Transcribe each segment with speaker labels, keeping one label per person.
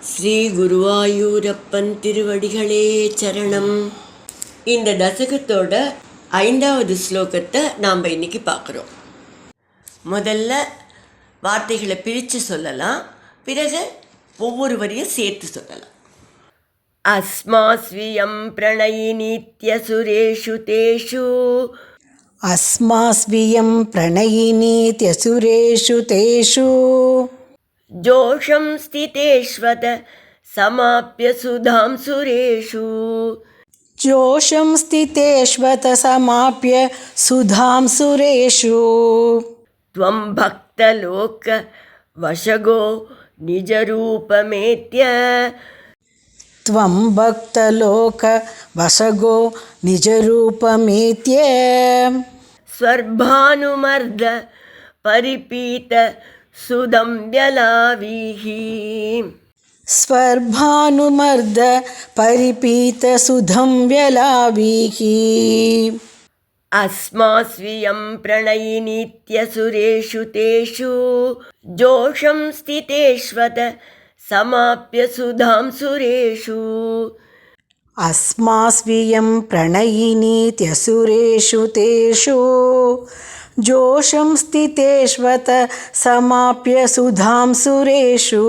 Speaker 1: ஸ்ரீ குருவாயூரப்பன் திருவடிகளே சரணம். இந்த தசகத்தோட 5வது ஸ்லோகத்தை நாம் இன்னைக்கு பார்க்குறோம். முதல்ல வார்த்தைகளை பிரித்து சொல்லலாம், பிறகு ஒவ்வொரு வரியும் சேர்த்து சொல்லலாம். அஸ்மாஸ்வியம் பிரணயினீத்யசுரேஷு தேஷு
Speaker 2: अस्मास्वियं प्रणयिनीत्यसुरेषु तेषु
Speaker 1: जोषं स्थितेष्वत समाप्य सुधां सुरेषु
Speaker 2: जोषं स्थितेष्वत समाप्य सुधां सुरेषु
Speaker 1: त्वं भक्तलोक वशगो निजरूपमेत्य
Speaker 2: त्वं भक्तलोकवशगो निजरूपमेत्य
Speaker 1: स्वर्भानुमर्द परिपीत सुदं व्यलावीः
Speaker 2: स्वर्भानुमर्द परिपीतसुधं व्यलावीः
Speaker 1: अस्मास्वियं प्रणयिनीत्यसुरेषु तेषु जोषं स्थितेष्वत समाप्य सुधां सुरेषु
Speaker 2: अस्मास्वियं प्रणयिनीत्यसुरेषु तेषु जोषं स्थितेष्वत समाप्य सुधां सुरेषु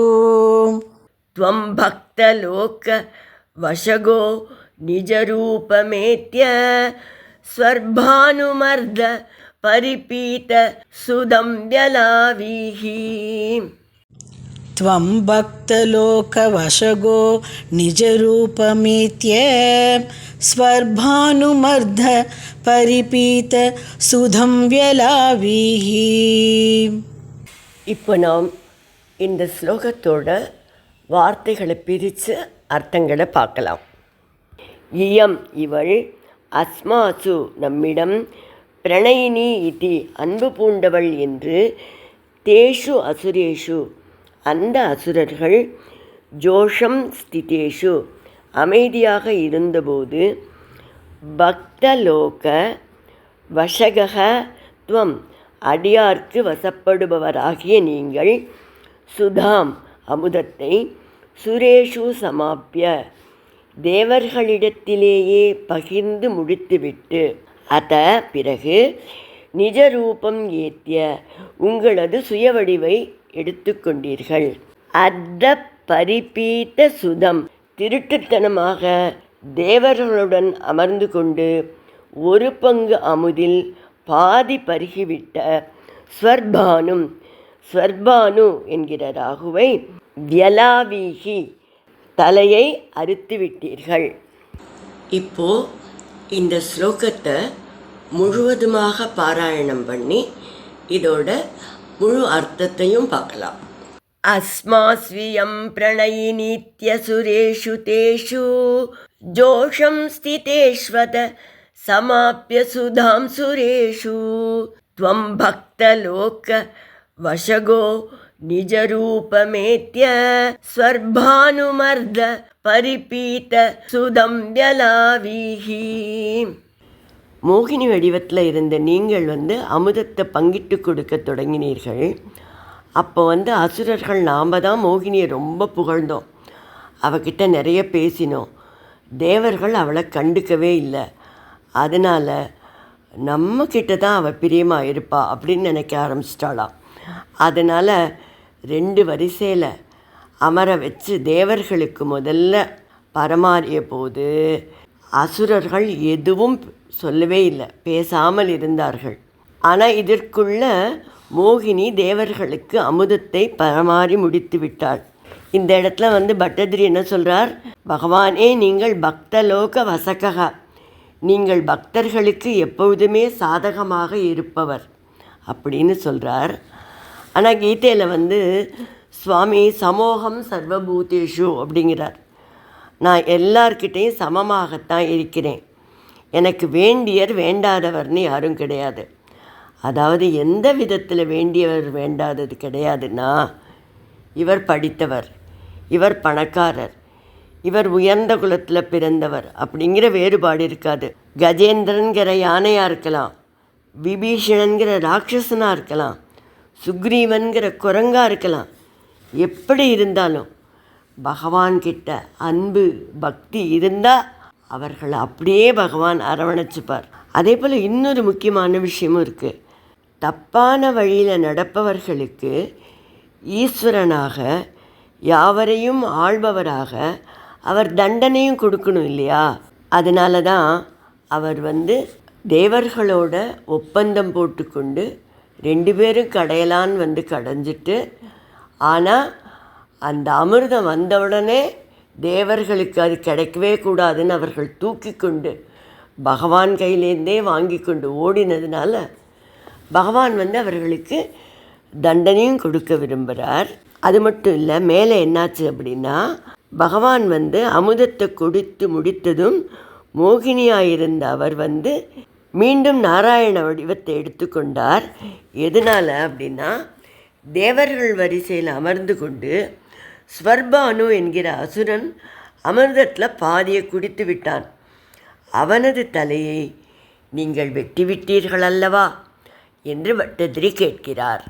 Speaker 1: त्वं भक्तलोक वशगो निजरूपमेत्य स्वर्भानुमर्द परिपीत सुदं व्यलावीः
Speaker 2: त्वं भक्तलोकवशगो निजरूपमेत्य स्वर्भानुमर्द परिपीत सुधं व्यलावीः.
Speaker 1: இப்போ நாம் இந்த ஸ்லோகத்தோட வார்த்தைகளை பிரித்து அர்த்தங்களை பார்க்கலாம். இயம் இவள், அஸ்மாசு நம்மிடம், பிரணயினி இதி அன்பு பூண்டவள் என்று, தேஷு அசுரேஷு அந்த அசுரர்கள், ஜோஷம் ஸ்திதேஷு அமைதியாக இருந்தபோது, பக்தலோக வசகக துவம் அடியார்க்கு வசப்படுபவராகிய நீங்கள், சுதாம் அமுதத்தை, சுரேஷு சமாப்பிய தேவர்களிடத்திலேயே பகிர்ந்து முடித்துவிட்டு, அத பிறகு, நிஜரூபம் ஏத்திய உங்களது சுயவடிவை எடுத்துக்கொண்டீர்கள். அத்த பரிபீத்த சுதம் திருட்டுத்தனமாக தேவர்களுடன் அமர்ந்து கொண்டு ஒரு பங்கு அமுதில் பாதி பருகிவிட்ட ஸ்வர்பானும் ஸ்வர்பானு என்கிற ராகுவை வியலாவீகி தலையை அறுத்துவிட்டீர்கள். இப்போ இந்த ஸ்லோகத்தை முழுவதுமாக பாராயணம் பண்ணி இதோட முழு அர்த்தத்தையும் பார்க்கலாம். அஸ்மாஸ்வியம் பிரணயினீத்யசுரேஷு தேஷு ஜோஷம் ஸ்திதேஷ்வத சமாப்ய சுதாம் சுரேஷு த்வம் பக்தலோக வசகோ நிஜரூபமேத்ய ஸ்வர்பானுமர்த பரிபீத சுதம் व्यलावीहि. மோகினி வடிவத்தில் இருந்த நீங்கள் அமுதத்தை பங்கிட்டு கொடுக்க தொடங்கினீர்கள். அப்போ அசுரர்கள் நாம் தான் மோகினியை ரொம்ப புகழ்ந்தோம், அவகிட்ட நிறைய பேசினோம். தேவர்கள் அவளை கண்டுக்கவே இல்லை. அதனால் நம்மக்கிட்ட தான் அவள் பிரியமாக இருப்பா அப்படின்னு நினைக்க ஆரம்பிச்சிட்டாளாம். அதனால் 2 வரிசையில் அமர வச்சு தேவர்களுக்கு முதல்ல பரமாறிய போது அசுரர்கள் எதுவும் சொல்லவே இல்லை, பேசாமல் இருந்தார்கள். ஆனால் இதற்குள்ள மோகினி தேவர்களுக்கு அமுதத்தை பரமாறி முடித்து விட்டாள். இந்த இடத்துல பட்டதிரி என்ன சொல்கிறார், பகவானே நீங்கள் பக்தலோக வசகா, நீங்கள் பக்தர்களுக்கு எப்பொழுதுமே சாதகமாக இருப்பவர் அப்படின்னு சொல்கிறார். ஆனால் கீதையில் சுவாமி சமோகம் சர்வபூதேஷு அப்படிங்கிறார். நான் எல்லார்கிட்டையும் சமமாகத்தான் இருக்கிறேன், எனக்கு வேண்டியர் வேண்டாதவர்னு யாரும் கிடையாது. அதாவது எந்த விதத்தில் வேண்டியவர் வேண்டாதது கிடையாதுன்னா, இவர் படித்தவர், இவர் பணக்காரர், இவர் உயர்ந்த குலத்தில் பிறந்தவர் அப்படிங்கிற வேறுபாடு இருக்காது. கஜேந்திரன்கிற யானையாக இருக்கலாம், விபீஷணன்கிற ராட்சசனாக இருக்கலாம், சுக்ரீவன்கிற குரங்காக இருக்கலாம். எப்படி இருந்தாலும் பகவான்கிட்ட அன்பு பக்தி இருந்தால் அவர்களை அப்படியே பகவான் அரவணைச்சிப்பார். அதே போல் இன்னொரு முக்கியமான விஷயமும் இருக்குது. தப்பான வழியில் நடப்பவர்களுக்கு ஈஸ்வரனாக யாவரையும் ஆள்பவராக அவர் தண்டனையும் கொடுக்கணும் இல்லையா? அதனால தான் அவர் தேவர்களோட ஒப்பந்தம் போட்டுக்கொண்டு 2 பேரும் கடையலான்னு கடைஞ்சிட்டு, ஆனால் அந்த அமிர்தம் வந்தவுடனே தேவர்களுக்கு அது கிடைக்கவே கூடாதுன்னு அவர்கள் தூக்கி கொண்டு பகவான் கையிலேருந்தே வாங்கி கொண்டு ஓடினதுனால பகவான் அவர்களுக்கு தண்டனையும் கொடுக்க விரும்புகிறார். அது மட்டும் இல்லை, மேலே என்னாச்சு அப்படின்னா, பகவான் அமுதத்தை கொடுத்து முடித்ததும் மோகினியாயிருந்த அவர் மீண்டும் நாராயண வடிவத்தை எடுத்துக்கொண்டார். எதனால் அப்படின்னா, தேவர்கள் வரிசையில் அமர்ந்து கொண்டு ஸ்வர்பானு என்கிற அசுரன் அமிர்தத்தில் பாதியை குடித்து விட்டான். அவனது தலையை நீங்கள் வெட்டிவிட்டீர்கள் அல்லவா என்று பட்டதிரி கேட்கிறார்.